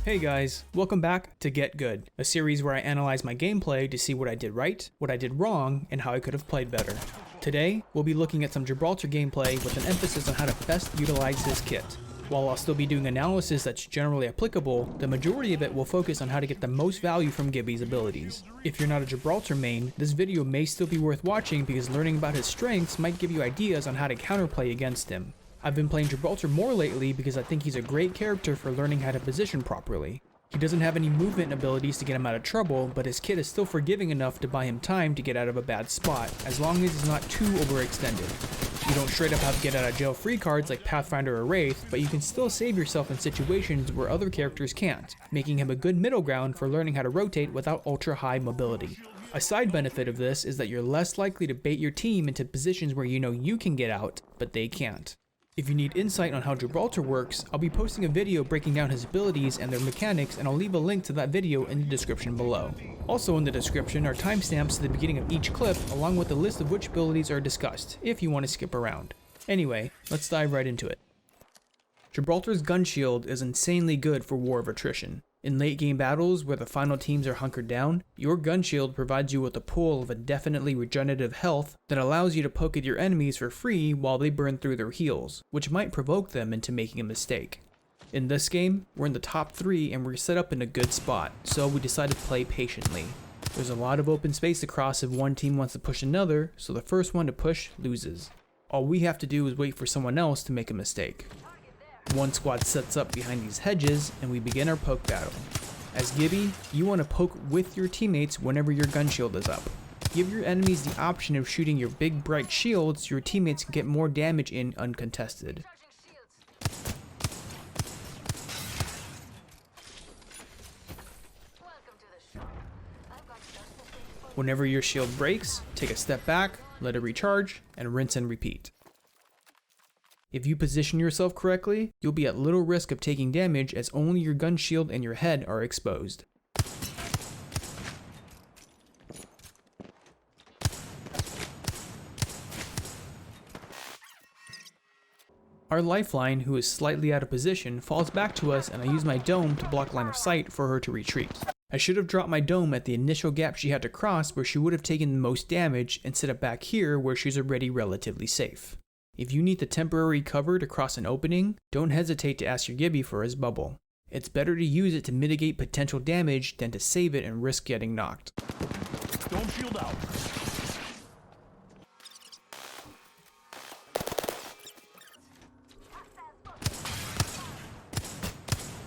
Hey guys, welcome back to Get Good, a series where I analyze my gameplay to see what I did right, what I did wrong, and how I could have played better. Today, we'll be looking at some Gibraltar gameplay with an emphasis on how to best utilize his kit. While I'll still be doing analysis that's generally applicable, the majority of it will focus on how to get the most value from Gibby's abilities. If you're not a Gibraltar main, this video may still be worth watching because learning about his strengths might give you ideas on how to counterplay against him. I've been playing Gibraltar more lately because I think he's a great character for learning how to position properly. He doesn't have any movement abilities to get him out of trouble, but his kit is still forgiving enough to buy him time to get out of a bad spot, as long as he's not too overextended. You don't straight up have get out of jail free cards like Pathfinder or Wraith, but you can still save yourself in situations where other characters can't, making him a good middle ground for learning how to rotate without ultra high mobility. A side benefit of this is that you're less likely to bait your team into positions where you know you can get out, but they can't. If you need insight on how Gibraltar works, I'll be posting a video breaking down his abilities and their mechanics, and I'll leave a link to that video in the description below. Also in the description are timestamps to the beginning of each clip, along with a list of which abilities are discussed, if you want to skip around. Anyway, let's dive right into it. Gibraltar's gun shield is insanely good for War of Attrition. In late game battles where the final teams are hunkered down, your gun shield provides you with a pool of indefinitely regenerative health that allows you to poke at your enemies for free while they burn through their heals, which might provoke them into making a mistake. In this game, we're in the top 3 and we're set up in a good spot, so we decided to play patiently. There's a lot of open space across if one team wants to push another, so the first one to push loses. All we have to do is wait for someone else to make a mistake. One squad sets up behind these hedges and we begin our poke battle. As Gibby, you want to poke with your teammates whenever your gun shield is up. Give your enemies the option of shooting your big bright shields so your teammates can get more damage in uncontested. Whenever your shield breaks, take a step back, let it recharge, and rinse and repeat. If you position yourself correctly, you'll be at little risk of taking damage as only your gun shield and your head are exposed. Our lifeline, who is slightly out of position, falls back to us and I use my dome to block line of sight for her to retreat. I should have dropped my dome at the initial gap she had to cross where she would have taken the most damage instead of back here where she's already relatively safe. If you need the temporary cover to cross an opening, don't hesitate to ask your Gibby for his bubble. It's better to use it to mitigate potential damage than to save it and risk getting knocked. Dome shield out.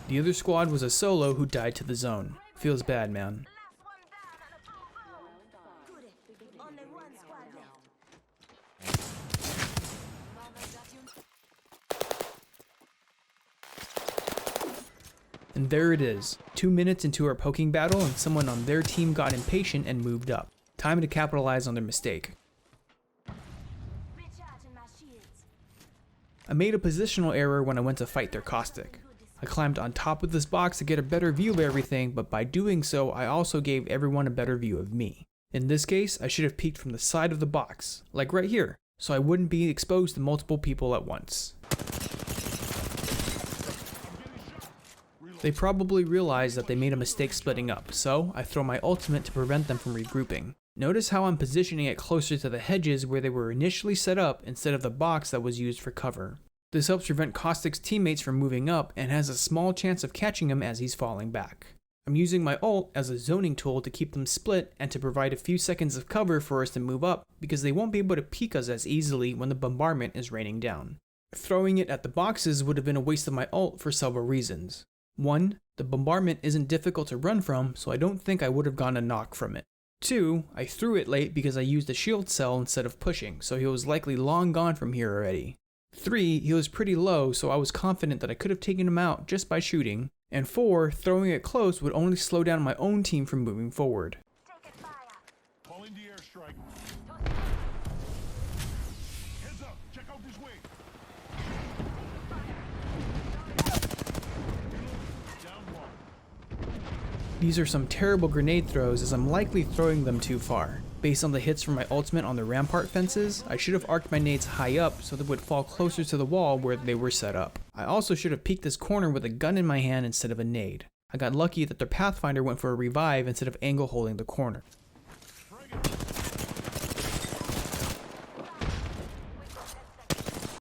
The other squad was a solo who died to the zone. Feels bad, man. And there it is, 2 minutes into our poking battle and someone on their team got impatient and moved up. Time to capitalize on their mistake. I made a positional error when I went to fight their caustic. I climbed on top of this box to get a better view of everything, but by doing so I also gave everyone a better view of me. In this case, I should have peeked from the side of the box, like right here, so I wouldn't be exposed to multiple people at once. They probably realized that they made a mistake splitting up, so I throw my ultimate to prevent them from regrouping. Notice how I'm positioning it closer to the hedges where they were initially set up instead of the box that was used for cover. This helps prevent Caustic's teammates from moving up and has a small chance of catching him as he's falling back. I'm using my ult as a zoning tool to keep them split and to provide a few seconds of cover for us to move up because they won't be able to peek us as easily when the bombardment is raining down. Throwing it at the boxes would have been a waste of my ult for several reasons. 1. The bombardment isn't difficult to run from, so I don't think I would have gotten a knock from it. 2. I threw it late because I used a shield cell instead of pushing, so he was likely long gone from here already. 3. He was pretty low, so I was confident that I could have taken him out just by shooting. And 4. Throwing it close would only slow down my own team from moving forward. Calling the airstrike. Heads up, check out this way. These are some terrible grenade throws as I'm likely throwing them too far. Based on the hits from my ultimate on the rampart fences, I should have arced my nades high up so they would fall closer to the wall where they were set up. I also should have peeked this corner with a gun in my hand instead of a nade. I got lucky that their Pathfinder went for a revive instead of angle holding the corner.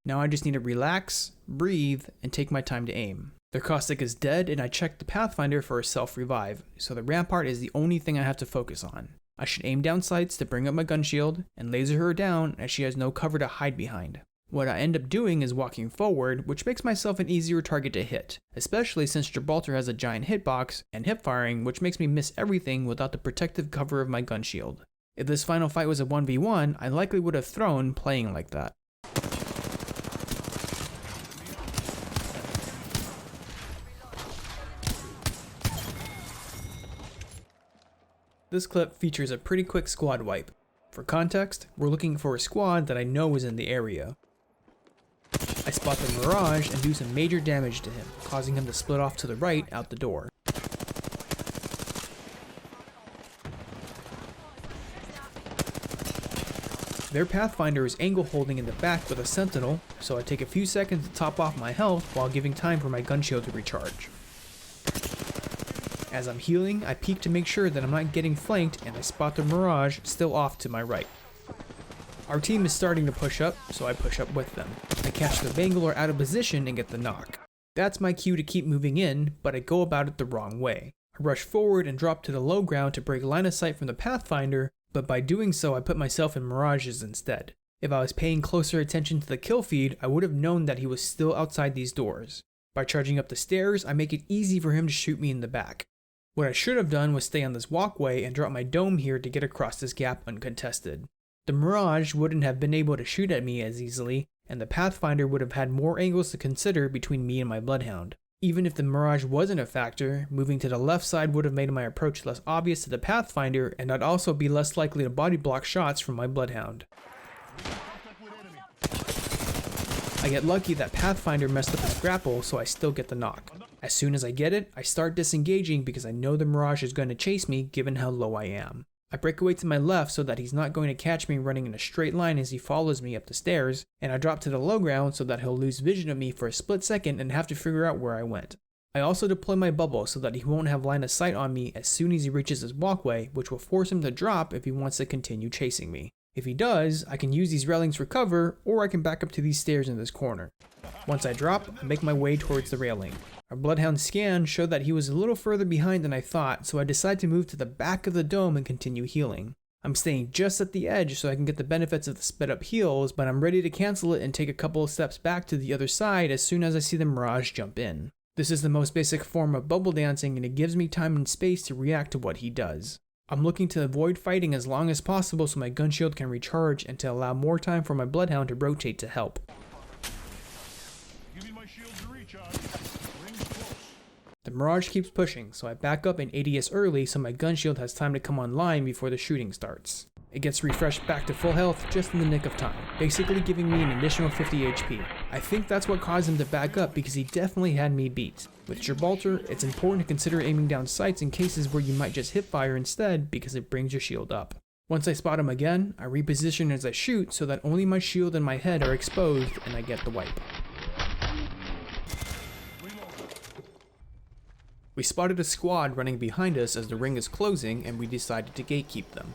Now I just need to relax, breathe, and take my time to aim. Their caustic is dead, and I checked the Pathfinder for a self-revive, so the rampart is the only thing I have to focus on. I should aim down sights to bring up my gun shield, and laser her down as she has no cover to hide behind. What I end up doing is walking forward, which makes myself an easier target to hit, especially since Gibraltar has a giant hitbox and hip firing, which makes me miss everything without the protective cover of my gun shield. If this final fight was a 1v1, I likely would have thrown playing like that. This clip features a pretty quick squad wipe. For context, we're looking for a squad that I know is in the area. I spot the Mirage and do some major damage to him, causing him to split off to the right out the door. Their Pathfinder is angle holding in the back with a sentinel, so I take a few seconds to top off my health while giving time for my gun shield to recharge. As I'm healing, I peek to make sure that I'm not getting flanked, and I spot the Mirage still off to my right. Our team is starting to push up, so I push up with them. I catch the Bangalore out of position and get the knock. That's my cue to keep moving in, but I go about it the wrong way. I rush forward and drop to the low ground to break line of sight from the Pathfinder, but by doing so I put myself in Mirages instead. If I was paying closer attention to the kill feed, I would have known that he was still outside these doors. By charging up the stairs, I make it easy for him to shoot me in the back. What I should have done was stay on this walkway and drop my dome here to get across this gap uncontested. The Mirage wouldn't have been able to shoot at me as easily, and the Pathfinder would have had more angles to consider between me and my Bloodhound. Even if the Mirage wasn't a factor, moving to the left side would have made my approach less obvious to the Pathfinder, and I'd also be less likely to body block shots from my Bloodhound. I get lucky that Pathfinder messed up his grapple, so I still get the knock. As soon as I get it, I start disengaging because I know the Mirage is going to chase me given how low I am. I break away to my left so that he's not going to catch me running in a straight line as he follows me up the stairs, and I drop to the low ground so that he'll lose vision of me for a split second and have to figure out where I went. I also deploy my bubble so that he won't have line of sight on me as soon as he reaches his walkway, which will force him to drop if he wants to continue chasing me. If he does, I can use these railings for cover, or I can back up to these stairs in this corner. Once I drop, I make my way towards the railing. Our Bloodhound scan showed that he was a little further behind than I thought, so I decide to move to the back of the dome and continue healing. I'm staying just at the edge so I can get the benefits of the sped up heals, but I'm ready to cancel it and take a couple of steps back to the other side as soon as I see the Mirage jump in. This is the most basic form of bubble dancing, and it gives me time and space to react to what he does. I'm looking to avoid fighting as long as possible so my gun shield can recharge and to allow more time for my Bloodhound to rotate to help. Give me my shield to recharge. Rings close. The Mirage keeps pushing, so I back up in ADS early so my gun shield has time to come online before the shooting starts. It gets refreshed back to full health just in the nick of time, basically giving me an additional 50 HP. I think that's what caused him to back up because he definitely had me beat. With Gibraltar, it's important to consider aiming down sights in cases where you might just hip fire instead because it brings your shield up. Once I spot him again, I reposition as I shoot so that only my shield and my head are exposed and I get the wipe. We spotted a squad running behind us as the ring is closing and we decided to gatekeep them.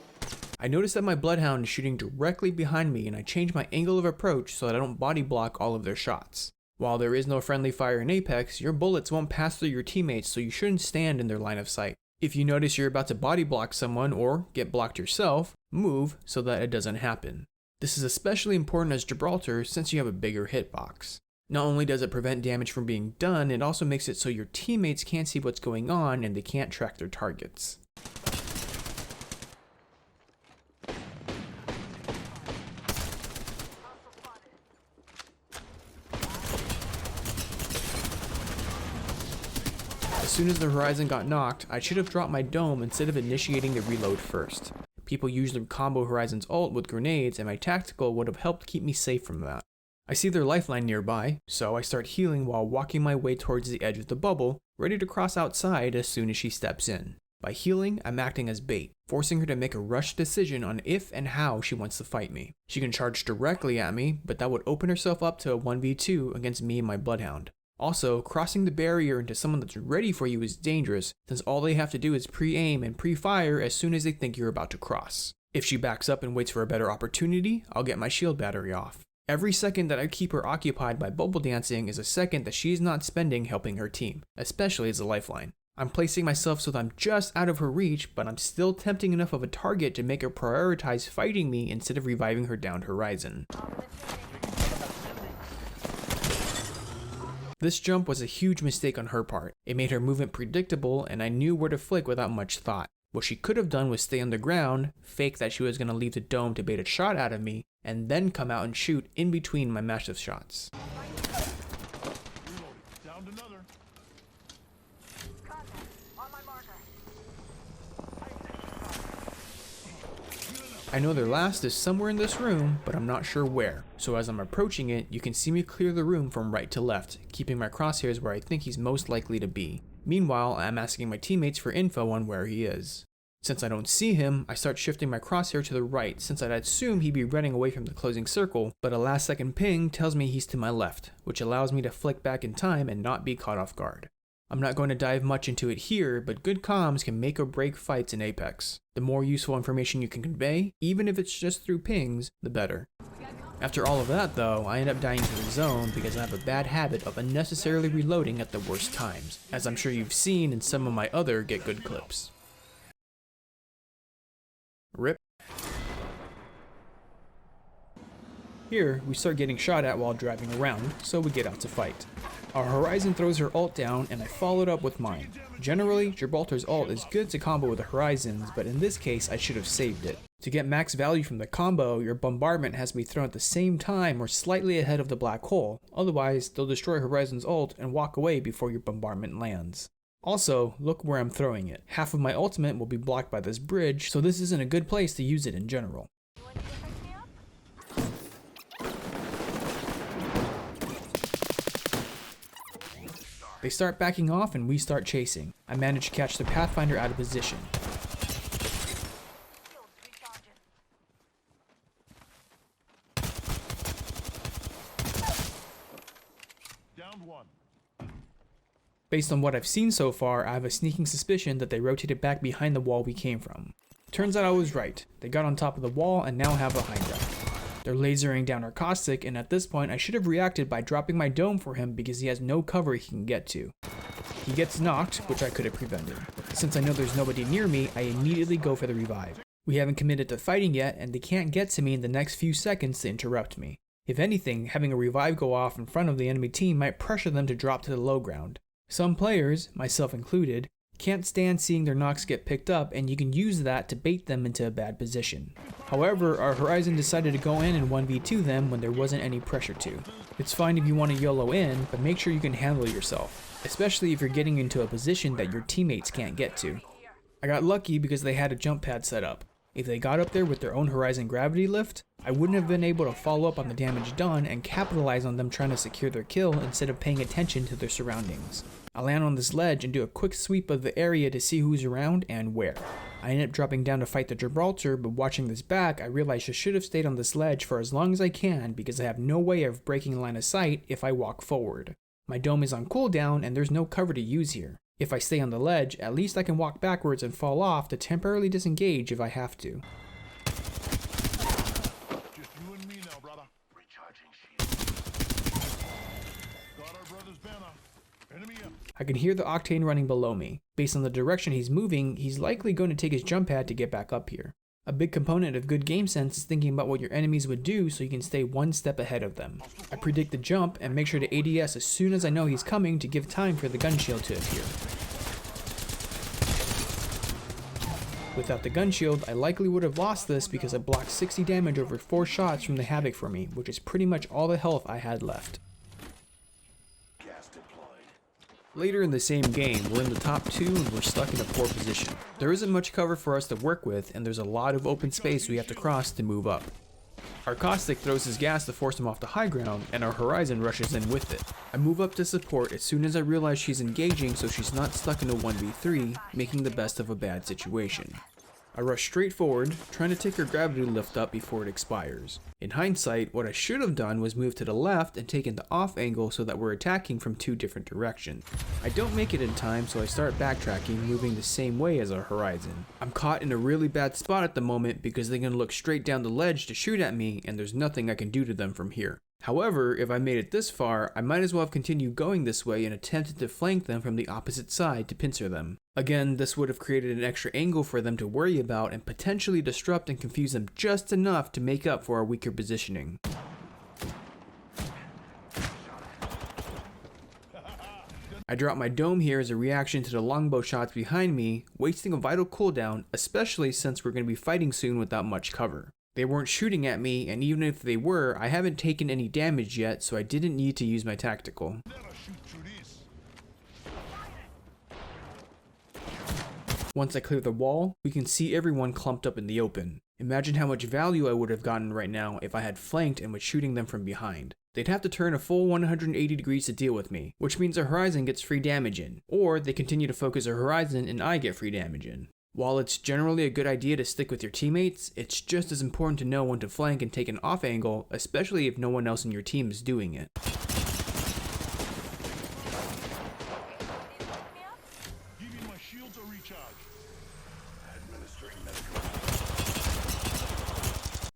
I noticed that my Bloodhound is shooting directly behind me and I change my angle of approach so that I don't body block all of their shots. While there is no friendly fire in Apex, your bullets won't pass through your teammates, so you shouldn't stand in their line of sight. If you notice you're about to body block someone or get blocked yourself, move so that it doesn't happen. This is especially important as Gibraltar since you have a bigger hitbox. Not only does it prevent damage from being done, it also makes it so your teammates can't see what's going on and they can't track their targets. As soon as the horizon got knocked, I should have dropped my dome instead of initiating the reload first. People usually combo Horizon's ult with grenades and my tactical would have helped keep me safe from that. I see their lifeline nearby, so I start healing while walking my way towards the edge of the bubble, ready to cross outside as soon as she steps in. By healing, I'm acting as bait, forcing her to make a rushed decision on if and how she wants to fight me. She can charge directly at me, but that would open herself up to a 1v2 against me and my Bloodhound. Also, crossing the barrier into someone that's ready for you is dangerous, since all they have to do is pre-aim and pre-fire as soon as they think you're about to cross. If she backs up and waits for a better opportunity, I'll get my shield battery off. Every second that I keep her occupied by bubble dancing is a second that she's not spending helping her team, especially as a lifeline. I'm placing myself so that I'm just out of her reach, but I'm still tempting enough of a target to make her prioritize fighting me instead of reviving her downed horizon. This jump was a huge mistake on her part. It made her movement predictable, and I knew where to flick without much thought. What she could have done was stay on the ground, fake that she was going to leave the dome to bait a shot out of me, and then come out and shoot in between my massive shots. Downed another. I know their last is somewhere in this room, but I'm not sure where. So as I'm approaching it, you can see me clear the room from right to left, keeping my crosshairs where I think he's most likely to be. Meanwhile, I'm asking my teammates for info on where he is. Since I don't see him, I start shifting my crosshair to the right since I'd assume he'd be running away from the closing circle, but a last second ping tells me he's to my left, which allows me to flick back in time and not be caught off guard. I'm not going to dive much into it here, but good comms can make or break fights in Apex. The more useful information you can convey, even if it's just through pings, the better. After all of that though, I end up dying to the zone because I have a bad habit of unnecessarily reloading at the worst times, as I'm sure you've seen in some of my other Get Good clips. RIP. Here, we start getting shot at while driving around, so we get out to fight. Our Horizon throws her ult down, and I followed up with mine. Generally, Gibraltar's ult is good to combo with the Horizon's, but in this case I should have saved it. To get max value from the combo, your bombardment has to be thrown at the same time or slightly ahead of the black hole, otherwise they'll destroy Horizon's ult and walk away before your bombardment lands. Also, look where I'm throwing it. Half of my ultimate will be blocked by this bridge, so this isn't a good place to use it in general. They start backing off and we start chasing. I manage to catch the Pathfinder out of position. Downed one. Based on what I've seen so far, I have a sneaking suspicion that they rotated back behind the wall we came from. Turns out I was right. They got on top of the wall and now have a high ground. They're lasering down our caustic, and at this point I should have reacted by dropping my dome for him because he has no cover he can get to. He gets knocked, which I could have prevented. Since I know there's nobody near me, I immediately go for the revive. We haven't committed to fighting yet, and they can't get to me in the next few seconds to interrupt me. If anything, having a revive go off in front of the enemy team might pressure them to drop to the low ground. Some players, myself included, can't stand seeing their knocks get picked up, and you can use that to bait them into a bad position. However, our Horizon decided to go in and 1v2 them when there wasn't any pressure to. It's fine if you want to YOLO in, but make sure you can handle yourself, especially if you're getting into a position that your teammates can't get to. I got lucky because they had a jump pad set up. If they got up there with their own Horizon gravity lift, I wouldn't have been able to follow up on the damage done and capitalize on them trying to secure their kill instead of paying attention to their surroundings. I land on this ledge and do a quick sweep of the area to see who's around and where. I end up dropping down to fight the Gibraltar, but watching this back, I realize I should have stayed on this ledge for as long as I can because I have no way of breaking line of sight if I walk forward. My dome is on cooldown and there's no cover to use here. If I stay on the ledge, at least I can walk backwards and fall off to temporarily disengage if I have to. Just you and me now, brother. Recharging shield. Got our brother's banner. Enemy up. I can hear the Octane running below me. Based on the direction he's moving, he's likely going to take his jump pad to get back up here. A big component of good game sense is thinking about what your enemies would do so you can stay one step ahead of them. I predict the jump and make sure to ADS as soon as I know he's coming to give time for the gun shield to appear. Without the gun shield, I likely would have lost this because I blocked 60 damage over 4 shots from the Havoc for me, which is pretty much all the health I had left. Later in the same game, we're in the top 2 and we're stuck in a poor position. There isn't much cover for us to work with, and there's a lot of open space we have to cross to move up. Our Caustic throws his gas to force him off the high ground, and our Horizon rushes in with it. I move up to support as soon as I realize she's engaging so she's not stuck in a 1v3, making the best of a bad situation. I rush straight forward, trying to take her gravity lift up before it expires. In hindsight, what I should have done was move to the left and taken the off angle so that we're attacking from two different directions. I don't make it in time, so I start backtracking, moving the same way as our horizon. I'm caught in a really bad spot at the moment because they're gonna look straight down the ledge to shoot at me, and there's nothing I can do to them from here. However, if I made it this far, I might as well have continued going this way and attempted to flank them from the opposite side to pincer them. Again, this would have created an extra angle for them to worry about and potentially disrupt and confuse them just enough to make up for our weaker positioning. I drop my dome here as a reaction to the longbow shots behind me, wasting a vital cooldown, especially since we're going to be fighting soon without much cover. They weren't shooting at me, and even if they were, I haven't taken any damage yet, so I didn't need to use my tactical. Once I clear the wall, we can see everyone clumped up in the open. Imagine how much value I would have gotten right now if I had flanked and was shooting them from behind. They'd have to turn a full 180 degrees to deal with me, which means our horizon gets free damage in, or they continue to focus our horizon and I get free damage in. While it's generally a good idea to stick with your teammates, it's just as important to know when to flank and take an off angle, especially if no one else in your team is doing it.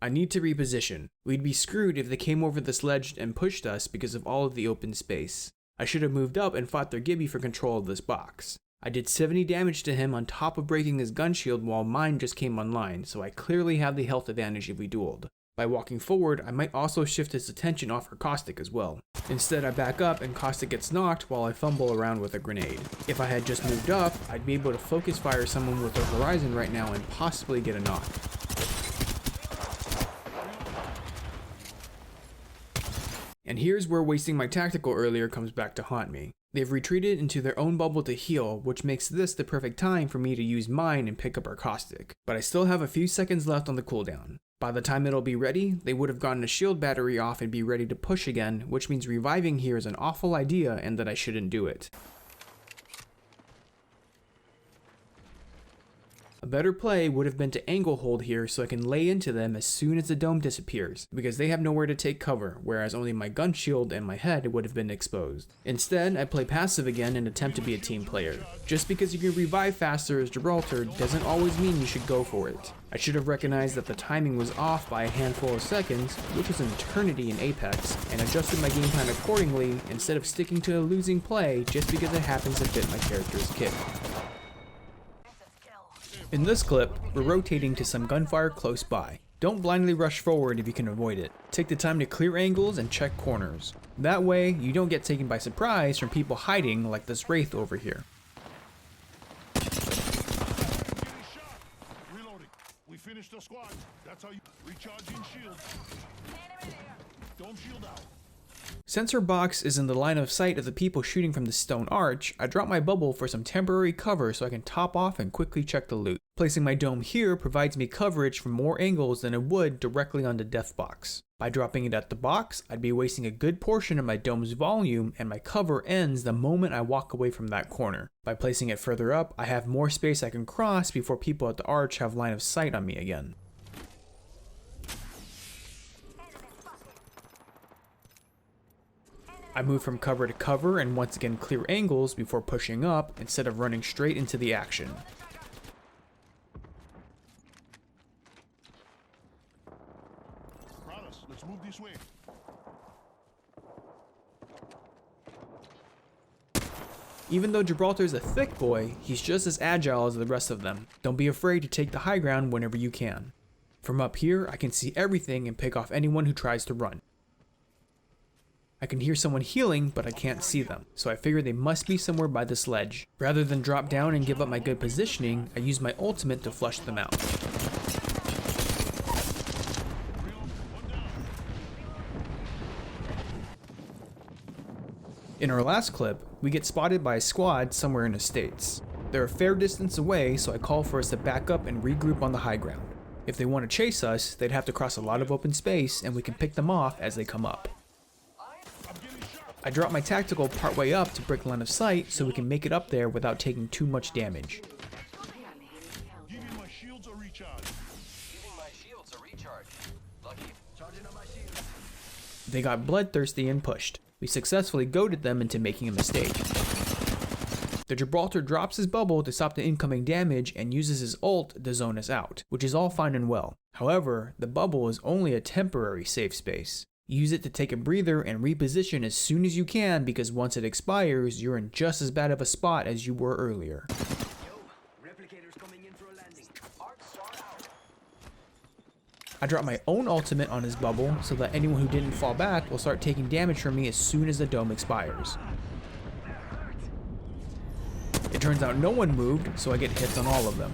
I need to reposition. We'd be screwed if they came over this ledge and pushed us because of all of the open space. I should have moved up and fought their Gibby for control of this box. I did 70 damage to him on top of breaking his gun shield while mine just came online, so I clearly have the health advantage if we dueled. By walking forward, I might also shift his attention off her Caustic as well. Instead, I back up and Caustic gets knocked while I fumble around with a grenade. If I had just moved up, I'd be able to focus fire someone with their horizon right now and possibly get a knock. And here's where wasting my tactical earlier comes back to haunt me. They've retreated into their own bubble to heal, which makes this the perfect time for me to use mine and pick up our Caustic. But I still have a few seconds left on the cooldown. By the time it'll be ready, they would have gotten a shield battery off and be ready to push again, which means reviving here is an awful idea and that I shouldn't do it. A better play would have been to angle hold here so I can lay into them as soon as the dome disappears, because they have nowhere to take cover, whereas only my gun shield and my head would have been exposed. Instead, I play passive again and attempt to be a team player. Just because you can revive faster as Gibraltar doesn't always mean you should go for it. I should have recognized that the timing was off by a handful of seconds, which is an eternity in Apex, and adjusted my game plan accordingly instead of sticking to a losing play just because it happens to fit my character's kit. In this clip, we're rotating to some gunfire close by. Don't blindly rush forward if you can avoid it. Take the time to clear angles and check corners. That way, you don't get taken by surprise from people hiding like this Wraith over here. Reloading. We finished the squad. That's how you recharging shield. Don't shield out. Since her box is in the line of sight of the people shooting from the stone arch, I drop my bubble for some temporary cover so I can top off and quickly check the loot. Placing my dome here provides me coverage from more angles than it would directly on the death box. By dropping it at the box, I'd be wasting a good portion of my dome's volume and my cover ends the moment I walk away from that corner. By placing it further up, I have more space I can cross before people at the arch have line of sight on me again. I move from cover to cover and once again clear angles before pushing up instead of running straight into the action. Let's move this way. Even though Gibraltar's a thick boy, he's just as agile as the rest of them. Don't be afraid to take the high ground whenever you can. From up here, I can see everything and pick off anyone who tries to run. I can hear someone healing, but I can't see them, so I figure they must be somewhere by this ledge. Rather than drop down and give up my good positioning, I use my ultimate to flush them out. In our last clip, we get spotted by a squad somewhere in the States. They're a fair distance away, so I call for us to back up and regroup on the high ground. If they want to chase us, they'd have to cross a lot of open space, and we can pick them off as they come up. I drop my tactical partway up to break line of sight so we can make it up there without taking too much damage. Giving my shields a recharge. They got bloodthirsty and pushed. We successfully goaded them into making a mistake. The Gibraltar drops his bubble to stop the incoming damage and uses his ult to zone us out, which is all fine and well. However, the bubble is only a temporary safe space. Use it to take a breather and reposition as soon as you can, because once it expires, you're in just as bad of a spot as you were earlier. I dropped my own ultimate on his bubble so that anyone who didn't fall back will start taking damage from me as soon as the dome expires. It turns out no one moved, so I get hits on all of them.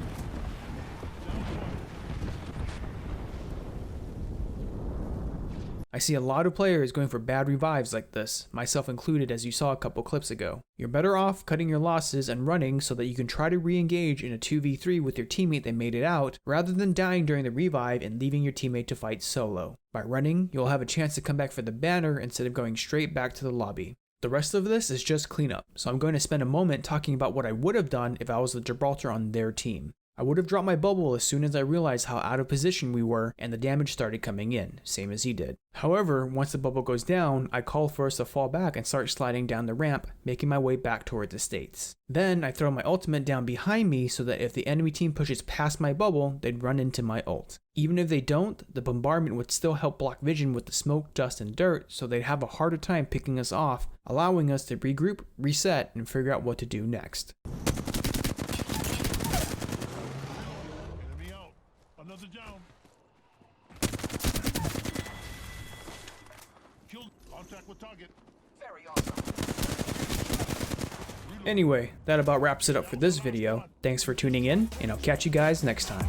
I see a lot of players going for bad revives like this, myself included, as you saw a couple clips ago. You're better off cutting your losses and running so that you can try to re-engage in a 2v3 with your teammate that made it out, rather than dying during the revive and leaving your teammate to fight solo. By running, you'll have a chance to come back for the banner instead of going straight back to the lobby. The rest of this is just cleanup, so I'm going to spend a moment talking about what I would have done if I was the Gibraltar on their team. I would have dropped my bubble as soon as I realized how out of position we were and the damage started coming in, same as he did. However, once the bubble goes down, I call for us to fall back and start sliding down the ramp, making my way back towards the States. Then I throw my ultimate down behind me so that if the enemy team pushes past my bubble, they'd run into my ult. Even if they don't, the bombardment would still help block vision with the smoke, dust, and dirt, so they'd have a harder time picking us off, allowing us to regroup, reset, and figure out what to do next. Another down. Killed. Contact with target. Very awesome. Anyway, that about wraps it up for this video. Thanks for tuning in, and I'll catch you guys next time.